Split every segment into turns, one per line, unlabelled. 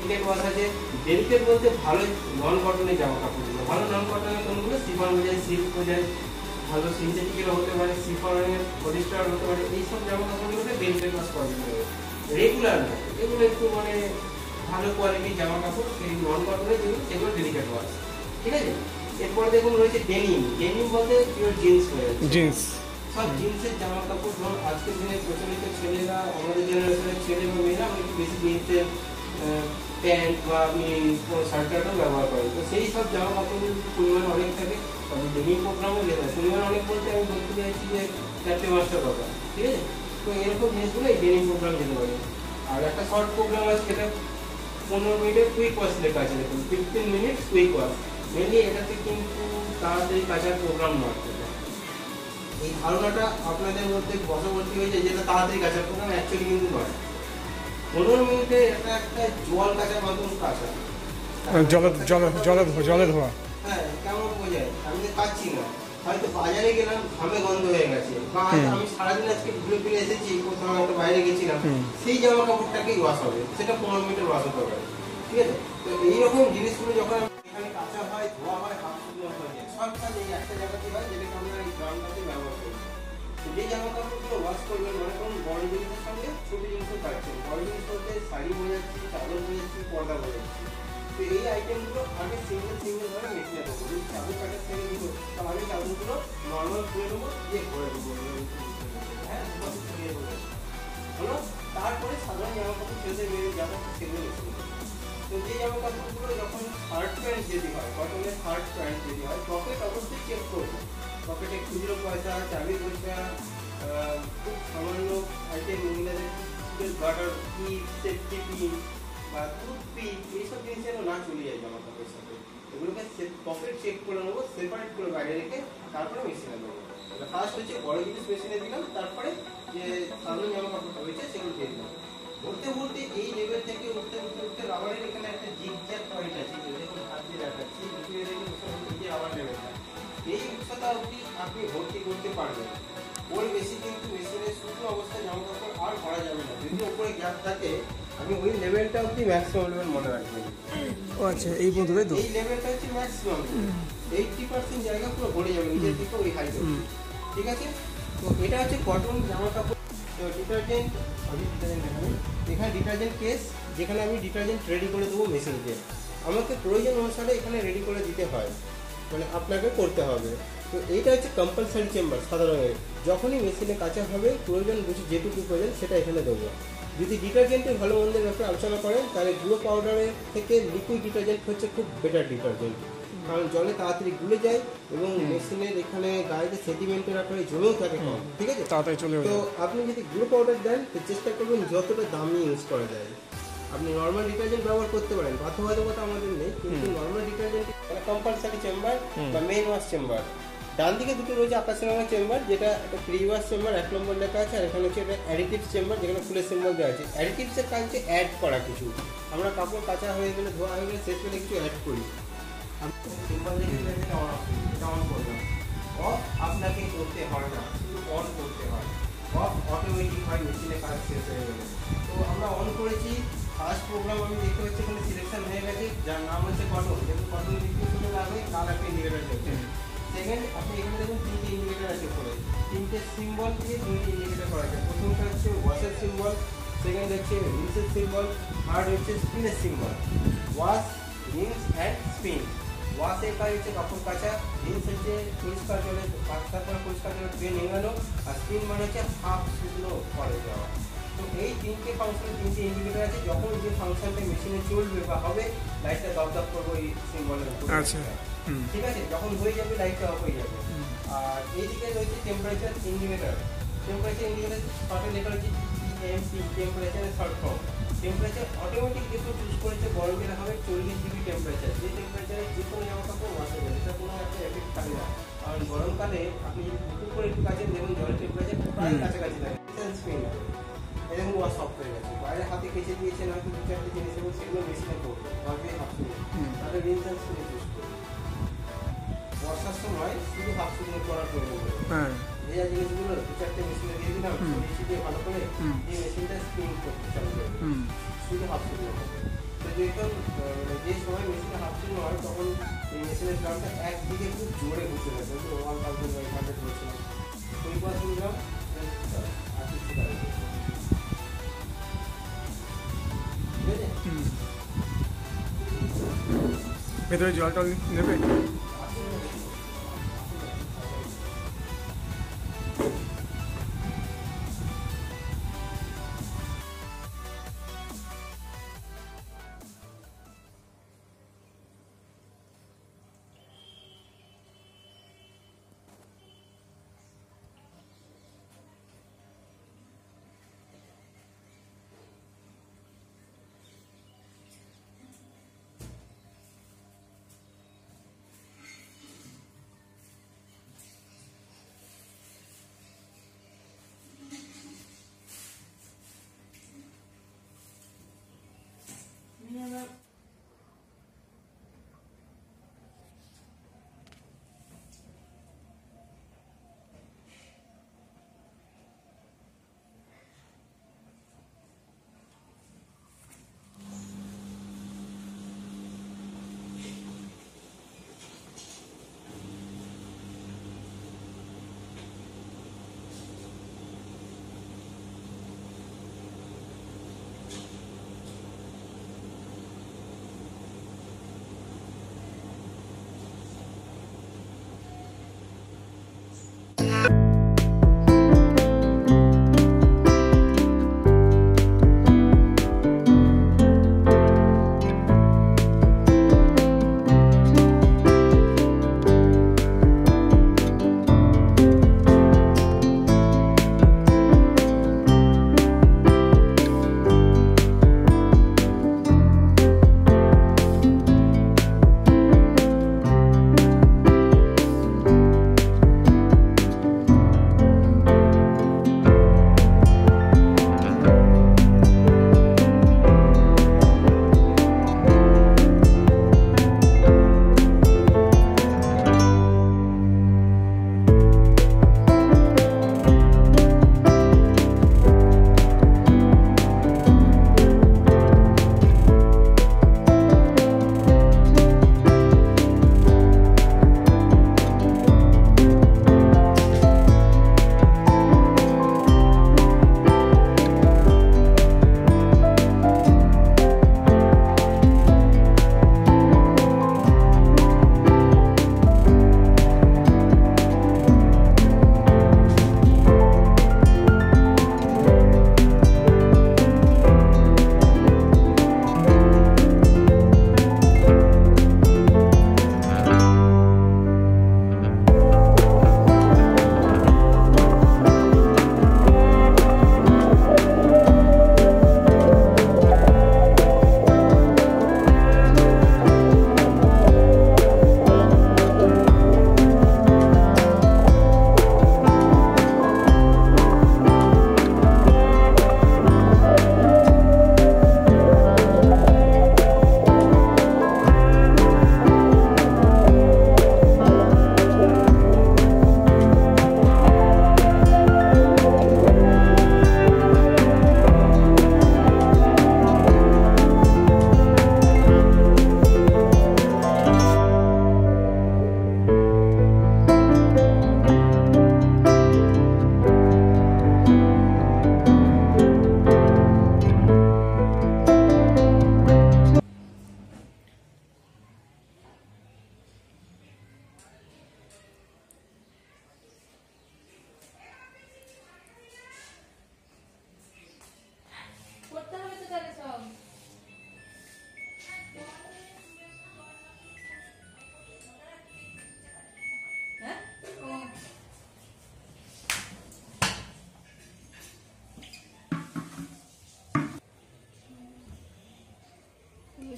Delicate wash আছে। Delicate বলতে ভালো নন কটনের জামা কাপড়গুলো, ভালো নন কটনের কোনগুলো শিফন বোঝায়, সিল্ক বোঝায়, ভালো সিনথেটিকেরও হতে পারে, শিফনের পলিস্টার হতে পারে, এইসব জামা কাপড়গুলোকে ডেলিকেট ওয়াশ করা যেতে পারে। রেগুলার না, এগুলো একটু মানে ভালো কোয়ালিটির জামা কাপড়, সেই নন কটনের যেগুলো সেগুলো ডেলিকেট ওয়াশ, ঠিক আছে। এরপরে দেখুন রয়েছে ডেনিম। ডেনিম বলতে পিওর জিন্স হয়ে যাচ্ছে, জিন্স সব জিন্সের জামা কাপড়। ধরুন আজকের দিনে প্রচলিত ছেলেরা, আমাদের জেনারেশনের ছেলে বা মেয়েরা অনেক বেশি জিন্সের প্যান্ট বা আপনি কোনো শার্ট টার্টও ব্যবহার করেন, তো সেই সব জামা কাপড়গুলোর পরিমাণ অনেক থাকে, তবে ডেনিম প্রোগ্রামও যেতে পরিমাণ অনেক বলতে আমি বলতে চাইছি যে 4-5টা কথা, ঠিক আছে। তো এরকম জিনিসগুলো এই ডেনিম প্রোগ্রাম যেতে পারে। আর একটা শর্ট প্রোগ্রাম আছে, সেটা 15 মিনিটের কুইক ওয়াশ লেখা আছে, দেখুন 15 মিনিটস কুইক ওয়াশ। মেনলি এটাতে কিন্তু তাড়াতাড়ি কাচার প্রোগ্রাম নয়, এই ধারণাটা আপনাদের মধ্যে বশবর্তী হয়েছে, যেটা তাড়াতাড়ি কাচার প্রোগ্রাম অ্যাকচুয়ালি কিন্তু নয়। 15 মিনিটে এটা একটা জল কাচার মতন কাচা, জলে ধোয়া। হ্যাঁ, কেমন বোঝায়, আমি তো কাচ্ছি না, হয়তো বাজারে গেলাম ঘামে গন্ধ হয়ে গেছে, বা আমি সারাদিন আজকে ঘুরে ফিরে এসেছি, কোথাও একটা বাইরে গেছিলাম, সেই জামা কাপড়টাকেই ওয়াশ হবে, সেটা 15 মিনিটের ওয়াশ হতে পারে, ঠিক আছে। তো এইরকম জিনিসগুলো যখন এখানে কাঁচা হয়, ধোয়া হয়, হাফ শুকনো হয়ে যায়, সব কাজ এই একটা জায়গাতে হয়, যেটাকে আমরা এই গ্রাউন্ডটাতে ব্যবহার করি। যে জামা কাপড়গুলো ওয়াশ করবেন, মনে করুন বড় জিনিসের সঙ্গে ছোট জিনিসও কাটছেন, বড় জিনিস বলতে শাড়ি বোঝাচ্ছি, চাদর বোঝাচ্ছি, পর্দা বোঝাচ্ছি, তো এই আইটেমগুলো আমি সিঙ্গেল ভাবে মেশিনে দেবো। যদি চাদর কাটার থেকে দিব, তাহলে আমি চাদরগুলো নর্মাল করে দেবো, দিয়ে করে দেবো, হ্যাঁ হলো। তারপরে সাধারণ জামা কাপড় ছেড়ে বেরিয়ে যাবো, সেগুলো মেশিনে দেবো। তো যে জামা কাপড়গুলো যখন শার্ট প্যান্ট যদি হয়, কটনের শার্ট প্যান্ট যদি হয়, পকেট অবশ্যই চেক করবো, পকেটে খুচরো পয়সা, চাবি পয়সা, খুব সামান্য আইটেম, মহিলাদের বাটার পিন, সেফটি পিন বা টুথপিক, এইসব জিনিস যেন না চলে যায় জামা কাপড়ের সাথে, এগুলোকে পকেট চেক করে নেবো, সেপারেট করে বাইরে রেখে তারপরে মেশিনে দেবো। ফার্স্ট হচ্ছে বড় জিনিস মেশিনে দিলাম, তারপরে যে সাধারণ জামা কাপড় রয়েছে সেগুলো দিয়ে দিলাম। বলতে বলতে এই লেভেল থেকে উঠতে উঠতে উঠতে রাবারের এখানে একটা জিগজ্যাগ পয়েন্ট আছে, দেখুন হাত দিয়ে দেখাচ্ছি, রাবার লেভেলটা এই উচ্চতা অবধি আপনি ভর্তি করতে পারবেন। ওর বেশি কিন্তু মেশিনের শুকনো অবস্থায় জামা কাপড় আর করা যাবে না, যদি উপরে গ্যাপ থাকে আপনি ওই লেভেলটা অবধি ম্যাক্সিমাম লেভেল মনে রাখবেন। ও আচ্ছা, এই পর্যন্ত তো এই লেভেলটা হচ্ছে ম্যাক্সিমাম, 80% জায়গা পুরো ভরে যাবে নিজের দিকে ওই হাইট, ঠিক আছে। তো এটা হচ্ছে কটন জামা কাপড়। তো ডিটারজেন্ট, এখানে ডিটারজেন্ট কেস, যেখানে আমি ডিটারজেন্ট রেডি করে দেবো মেশিনকে, আমাকে প্রয়োজন অনুসারে এখানে রেডি করে দিতে হয়, মানে আপনাকে করতে হবে। তো এইটা হচ্ছে কম্পালসারি চেম্বার সাদা রঙের, যখনই মেশিনে কাঁচা হবে প্রয়োজন বুঝে যেটুকু প্রয়োজন সেটা এখানে দেবো। যদি ডিটারজেন্টের ভালো মন্দের ব্যাপারে আলোচনা করেন, তাহলে গুঁড়ো পাউডারের থেকে লিকুইড ডিটারজেন্ট হচ্ছে খুব বেটার ডিটারজেন্ট, কারণ জলে তাড়াতাড়ি গুলে যায় এবং মেশিনের এখানে গাড়িতে সেডিমেন্টের আকারে জমেও থাকে কম, ঠিক আছে, তাড়াতাড়ি চলে যায়। তো আপনি যদি গুঁড়ো পাউডার দেন তো চেষ্টা করবেন যতটা দামি ইউজ করা যায়। আপনি নর্মাল ডিটারজেন্ট ব্যবহার করতে পারেন, বাধ্যবাধকতা আমাদের নেই, কিন্তু নর্মাল ডিটারজেন্ট মানে কম্পালসারি চেম্বার বা মেইন ওয়াশ চেম্বার। ডান দিকে দুটো রয়েছে আকাশি রঙের চেম্বার, যেটা একটা প্রি ওয়াশ চেম্বার 1 নম্বর লেখা আছে, আর এখানে হচ্ছে একটা অ্যাডিটিভস চেম্বার, যেখানে ফুলের সিম্বল দেওয়া আছে। অ্যাডিটিভসের কাজ হচ্ছে অ্যাড করা কিছু, আমরা কাপড় কাঁচা হয়ে গেলে, ধোয়া হয়ে গেলে শেষ করে কিছু অ্যাড করি। সিম্বল দেখে এটা অন করলাম, অফ আপনাকে করতে হয় না, শুধু অন করতে হয়, অফ অটোমেটিক হয় মেশিনে কাজ শেষ হয়ে গেলে। তো আমরা অন করেছি, ফার্স্ট প্রোগ্রাম আমি দেখতে পাচ্ছি এখানে সিলেকশন হয়ে গেছে, যার নাম হচ্ছে কটন, যেহেতু কটন লিখতে শুনে লাগবে লাল একটা ইন্ডিকেটার চলছে। সেকেন্ড, আপনি এখানে দেখুন 3টে ইন্ডিকেটার আছে উপরে, 3টে সিম্বল দিয়ে 2টি ইন্ডিকেটার করা আছে। প্রথমটা হচ্ছে ওয়াশের সিম্বল, সেকেন্ড হচ্ছে রিন্সের সিম্বল, থার্ড হচ্ছে স্পিনের symbol. Wash, rinse and spin. ওয়াশের কাজ হচ্ছে কাপড় কাচা, রিন্স হচ্ছে পরিষ্কার জলে তারপরে পরিষ্কার জলে ধুয়ে নেঙানো, আর স্পিন মানে হচ্ছে হাফ শুকনো করে দেওয়া। তো এই 3টে ফাংশন, 3টে ইন্ডিকেটার আছে, যখন যে ফাংশনটা মেশিনে চলবে বা হবে লাইটটা দপদপ করবো এই সিম্বলের উপর, ঠিক আছে। যখন হয়ে যাবে লাইটটা অফ হয়ে যাবে। আর এইদিকে রয়েছে টেম্পারেচার ইন্ডিকেটার। টেম্পারেচার ইন্ডিকেটার শর্টে লেখা রয়েছে টিএমসি, টেম্পারেচারের শর্ট ফর্ম। টেম্পারেচার অটোমেটিক দেখুন চুজ করেছে গরমে হবে 40 ডিগ্রি টেম্পারেচার, যে টেম্পারেচারে যে কোনো জামা কাপড় ওয়াশ হবে, এটা কোনো একটা এফেক্ট থাকে না। কারণ গরমকালে আপনি যদি পুকুর করে একটু কাছেন, দেখুন জলের টেম্পারেচার প্রায় কাছাকাছি থাকে, এরকম ওয়াশ অফ হয়ে গেছে। বাইরে হাতে কেচে দিয়েছেন হয়তো 2-4টে জিনিস, এবং সেগুলো মেশিনে করবে ভাবে হাফ শুনে, তাহলে রিন্স অ্যান্ড স্পিন চুজ করবে। বর্ষার সময় শুধু হাফ শুকনো করার প্রয়োজন, ভেজা জিনিসগুলো 2-4টে মেশিনে দিয়ে দিলাম, দিয়ে ভালো করে এই মেশিনটা স্পিন করতে চালু করবে, শুধু হাফ শুকনো হবে। তো যখন যে সময় মেশিনে হাফ শুরু হয় তখন এই মেশিনের ড্রামটা একদিকে খুব জোরে ঘুরতে গেছে, 1500 বলছিলাম, ওই পর শুনলাম আর কিছু
ভেতরে জল টল নেবে?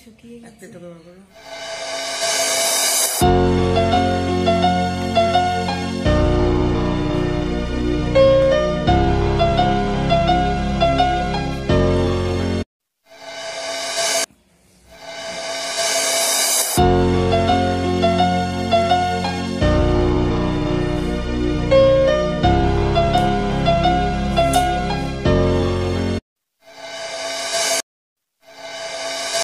শুকিয়ে গেছে।
একটা ব্যবহার করো।